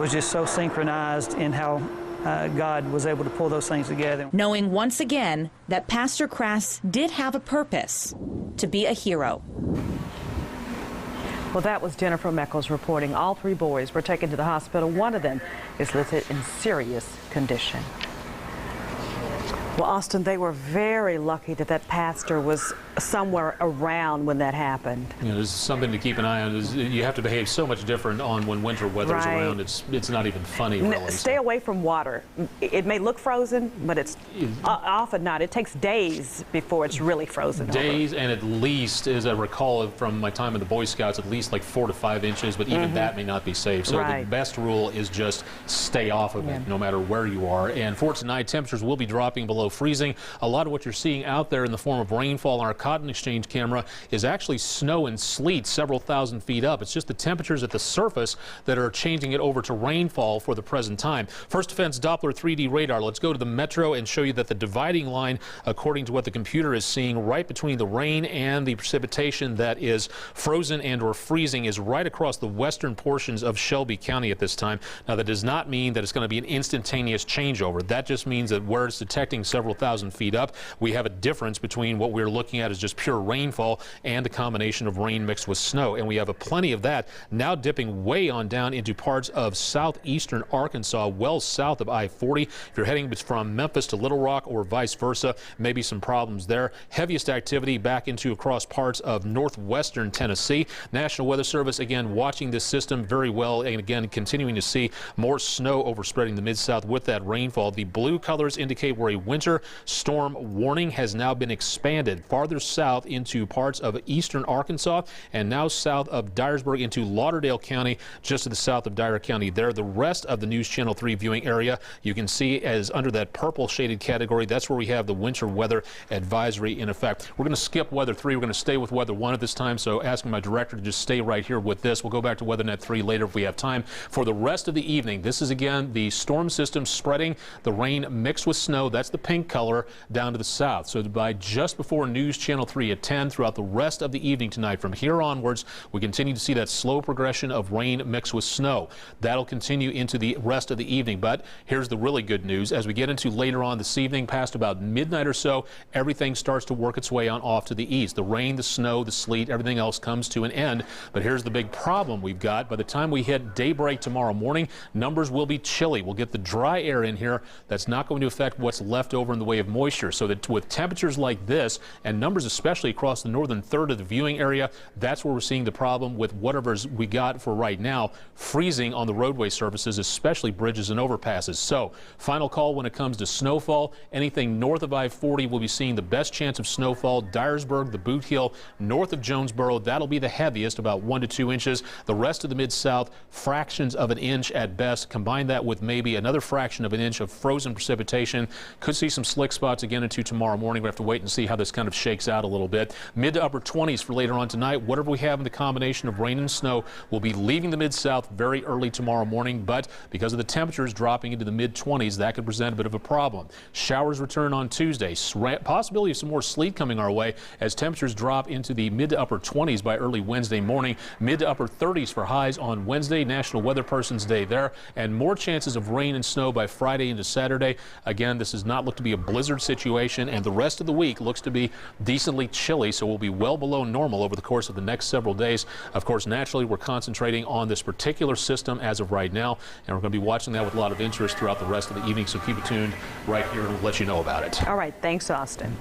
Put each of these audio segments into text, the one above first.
was just so synchronized in how God was able to pull those things together. Knowing once again that Pastor Crass did have a purpose, to be a hero. Well, that was Jennifer Meckles reporting. All 3 boys were taken to the hospital. One of them is listed in serious condition. Well, Austin, they were very lucky that that pastor was somewhere around when that happened. You know, there's something to keep an eye on. You have to behave so much different on when winter weather's around. It's not even funny, really. Stay away from water. It may look frozen, but it's often not. It takes days before it's really frozen. Days, and at least, as I recall from my time in the Boy Scouts, at least like 4 to 5 inches, but even that may not be safe. So the best rule is just stay off of it, no matter where you are. And for tonight, temperatures will be dropping below freezing. A lot of what you're seeing out there in the form of rainfall on our Cotton Exchange camera is actually snow and sleet several thousand feet up. It's just the temperatures at the surface that are changing it over to rainfall for the present time. First Defense Doppler 3D radar. Let's go to the metro and show you that the dividing line, according to what the computer is seeing, right between the rain and the precipitation that is frozen and or freezing, is right across the western portions of Shelby County at this time. Now, that does not mean that it's going to be an instantaneous changeover. That just means that where it's detecting several thousand feet up, we have a difference between what we're looking at as just pure rainfall and a combination of rain mixed with snow. And we have plenty of that now dipping way on down into parts of southeastern Arkansas, well south of I-40. If you're heading from Memphis to Little Rock or vice versa, maybe some problems there. Heaviest activity back into across parts of northwestern Tennessee. National Weather Service, again, watching this system very well, and again, continuing to see more snow overspreading the Mid-South with that rainfall. The blue colors indicate where a winter storm warning has now been expanded farther south into parts of eastern Arkansas and now south of Dyersburg into Lauderdale County, just to the south of Dyer County there. The rest of the News Channel 3 viewing area you can see as under that purple shaded category. That's where we have the winter weather advisory in effect. We're going to skip Weather 3. We're going to stay with Weather 1 at this time, so asking my director to just stay right here with this. We'll go back to WeatherNet 3 later if we have time. For the rest of the evening, this is again the storm system spreading the rain mixed with snow. That's the pink color down to the south. So by just before News Channel 3 at 10, throughout the rest of the evening tonight, from here onwards, we continue to see that slow progression of rain mixed with snow. That'll continue into the rest of the evening. But here's the really good news. As we get into later on this evening, past about midnight or so, everything starts to work its way on off to the east. The rain, the snow, the sleet, everything else comes to an end. But here's the big problem we've got. By the time we hit daybreak tomorrow morning, numbers will be chilly. We'll get the dry air in here. That's not going to affect what's left over in the way of moisture. So that with temperatures like this and numbers especially across the northern third of the viewing area, that's where we're seeing the problem with whatever's we got for right now, freezing on the roadway surfaces, especially bridges and overpasses. So final call when it comes to snowfall. Anything north of I-40 will be seeing the best chance of snowfall. Dyersburg, the Bootheel, north of Jonesboro, that'll be the heaviest, about 1 to 2 inches. The rest of the Mid-South, fractions of an inch at best. Combine that with maybe another fraction of an inch of frozen precipitation. Could see some slick spots again into tomorrow morning. We have to wait and see how this kind of shakes out a little bit. Mid to upper 20s for later on tonight. Whatever we have in the combination of rain and snow will be leaving the Mid-South very early tomorrow morning, but because of the temperatures dropping into the mid-20s, that could present a bit of a problem. Showers return on Tuesday. Possibility of some more sleet coming our way as temperatures drop into the mid to upper 20s by early Wednesday morning. Mid to upper 30s for highs on Wednesday, National Weather Person's Day there, and more chances of rain and snow by Friday into Saturday. Again, this does not look to be a blizzard situation, and the rest of the week looks to be decently chilly, so we'll be well below normal over the course of the next several days. Of course, naturally, we're concentrating on this particular system as of right now, and we're going to be watching that with a lot of interest throughout the rest of the evening, so keep it tuned right here and we'll let you know about it. All right, thanks, Austin.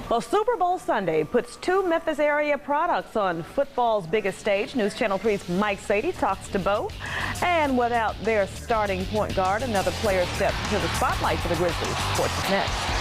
Well, Super Bowl Sunday puts 2 Memphis area products on football's biggest stage. News Channel 3's Mike Sadie talks to both. And without their starting point guard, another player steps into the spotlight for the Grizzlies. Sports is next.